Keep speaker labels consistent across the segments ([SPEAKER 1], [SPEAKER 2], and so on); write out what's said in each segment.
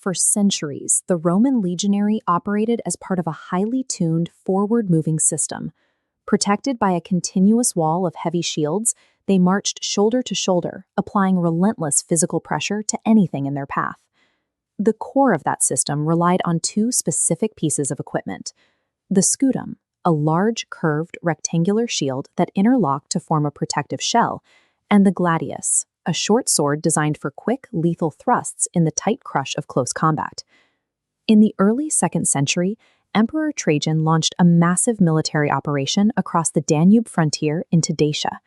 [SPEAKER 1] For centuries, the Roman legionary operated as part of a highly tuned, forward-moving system. Protected by a continuous wall of heavy shields, they marched shoulder to shoulder, applying relentless physical pressure to anything in their path. The core of that system relied on two specific pieces of equipment. The scutum, a large, curved, rectangular shield that interlocked to form a protective shell, and the gladius, a short sword designed for quick, lethal thrusts in the tight crush of close combat. In the early 2nd century, Emperor Trajan launched a massive military operation across the Danube frontier into Dacia.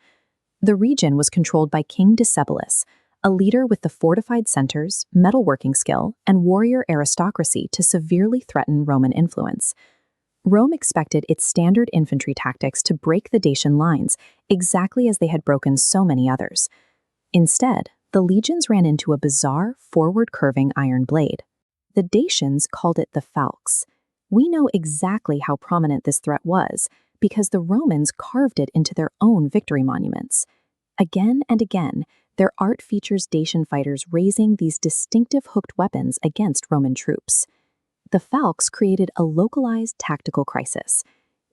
[SPEAKER 1] The region was controlled by King Decebalus, a leader with the fortified centers, metalworking skill, and warrior aristocracy to severely threaten Roman influence. Rome expected its standard infantry tactics to break the Dacian lines, exactly as they had broken so many others. Instead, the legions ran into a bizarre, forward-curving iron blade. The Dacians called it the Falx. We know exactly how prominent this threat was, because the Romans carved it into their own victory monuments. Again and again, their art features Dacian fighters raising these distinctive hooked weapons against Roman troops. The Falx created a localized tactical crisis.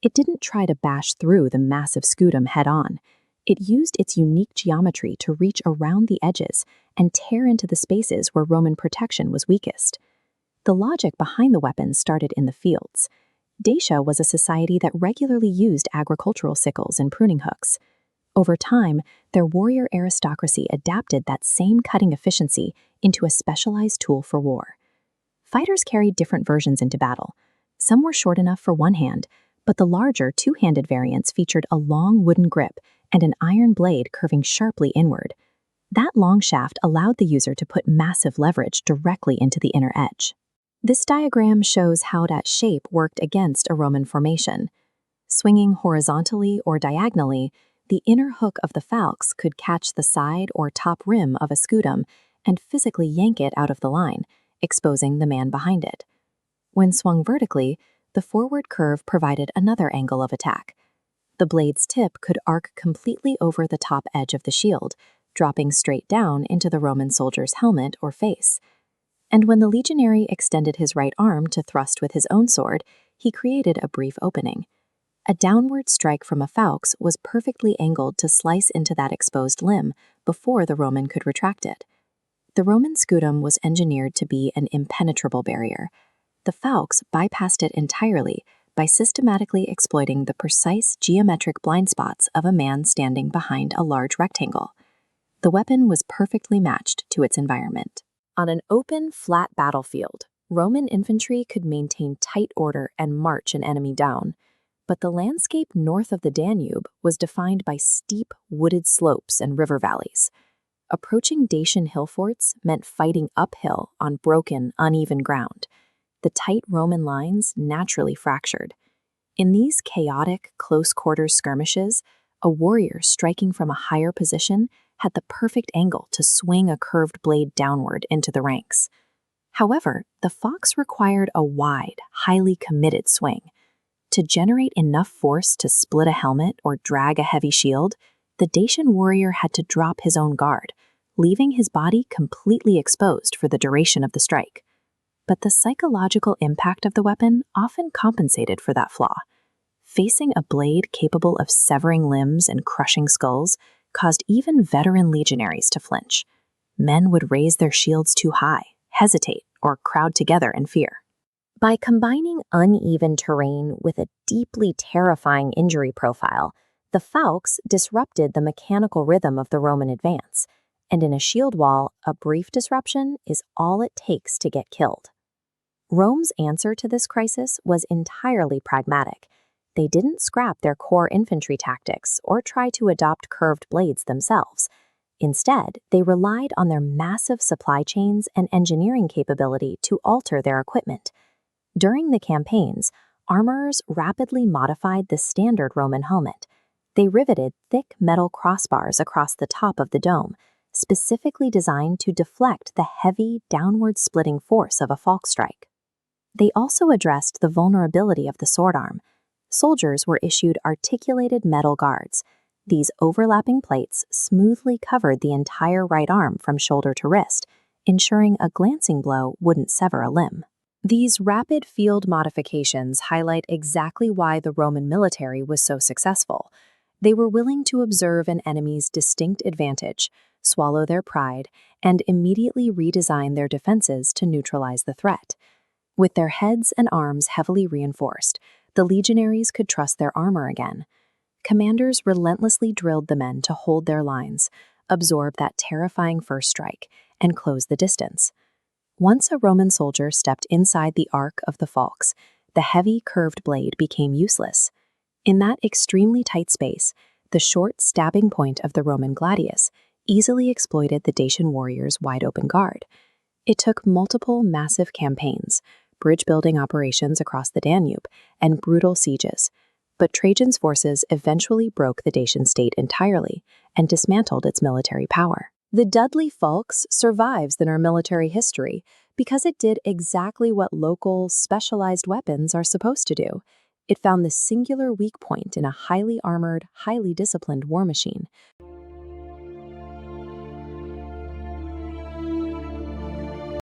[SPEAKER 1] It didn't try to bash through the massive scutum head-on. It used its unique geometry to reach around the edges and tear into the spaces where Roman protection was weakest. The logic behind the weapons started in the fields. Dacia was a society that regularly used agricultural sickles and pruning hooks. Over time, their warrior aristocracy adapted that same cutting efficiency into a specialized tool for war. Fighters carried different versions into battle. Some were short enough for one hand, but the larger two-handed variants featured a long wooden grip and an iron blade curving sharply inward. That long shaft allowed the user to put massive leverage directly into the inner edge. This diagram shows how that shape worked against a Roman formation. Swinging horizontally or diagonally, the inner hook of the falx could catch the side or top rim of a scutum and physically yank it out of the line, exposing the man behind it. When swung vertically, the forward curve provided another angle of attack. The blade's tip could arc completely over the top edge of the shield, dropping straight down into the Roman soldier's helmet or face. And when the legionary extended his right arm to thrust with his own sword, he created a brief opening. A downward strike from a falx was perfectly angled to slice into that exposed limb before the Roman could retract it. The Roman scutum was engineered to be an impenetrable barrier. The falx bypassed it entirely by systematically exploiting the precise geometric blind spots of a man standing behind a large rectangle. The weapon was perfectly matched to its environment. On an open, flat battlefield, Roman infantry could maintain tight order and march an enemy down. But the landscape north of the Danube was defined by steep, wooded slopes and river valleys. Approaching Dacian hill forts meant fighting uphill on broken, uneven ground. The tight Roman lines naturally fractured. In these chaotic, close-quarters skirmishes, a warrior striking from a higher position had the perfect angle to swing a curved blade downward into the ranks. However, the falx required a wide, highly committed swing. To generate enough force to split a helmet or drag a heavy shield, the Dacian warrior had to drop his own guard, leaving his body completely exposed for the duration of the strike. But the psychological impact of the weapon often compensated for that flaw. Facing a blade capable of severing limbs and crushing skulls caused even veteran legionaries to flinch. Men would raise their shields too high, hesitate, or crowd together in fear. By combining uneven terrain with a deeply terrifying injury profile, the falx disrupted the mechanical rhythm of the Roman advance, and in a shield wall, a brief disruption is all it takes to get killed. Rome's answer to this crisis was entirely pragmatic. They didn't scrap their core infantry tactics or try to adopt curved blades themselves. Instead, they relied on their massive supply chains and engineering capability to alter their equipment. During the campaigns, armorers rapidly modified the standard Roman helmet. They riveted thick metal crossbars across the top of the dome, specifically designed to deflect the heavy, downward-splitting force of a falx strike. They also addressed the vulnerability of the sword arm. Soldiers were issued articulated metal guards. These overlapping plates smoothly covered the entire right arm from shoulder to wrist, ensuring a glancing blow wouldn't sever a limb. These rapid field modifications highlight exactly why the Roman military was so successful. They were willing to observe an enemy's distinct advantage, swallow their pride, and immediately redesign their defenses to neutralize the threat. With their heads and arms heavily reinforced, the legionaries could trust their armor again. Commanders relentlessly drilled the men to hold their lines, absorb that terrifying first strike, and close the distance. Once a Roman soldier stepped inside the arc of the Falx, the heavy curved blade became useless. In that extremely tight space, the short stabbing point of the Roman gladius easily exploited the Dacian warriors' wide-open guard. It took multiple massive campaigns, bridge-building operations across the Danube, and brutal sieges, but Trajan's forces eventually broke the Dacian state entirely and dismantled its military power. The Dudley Falx survives in our military history because it did exactly what local, specialized weapons are supposed to do. It found the singular weak point in a highly armored, highly disciplined war machine.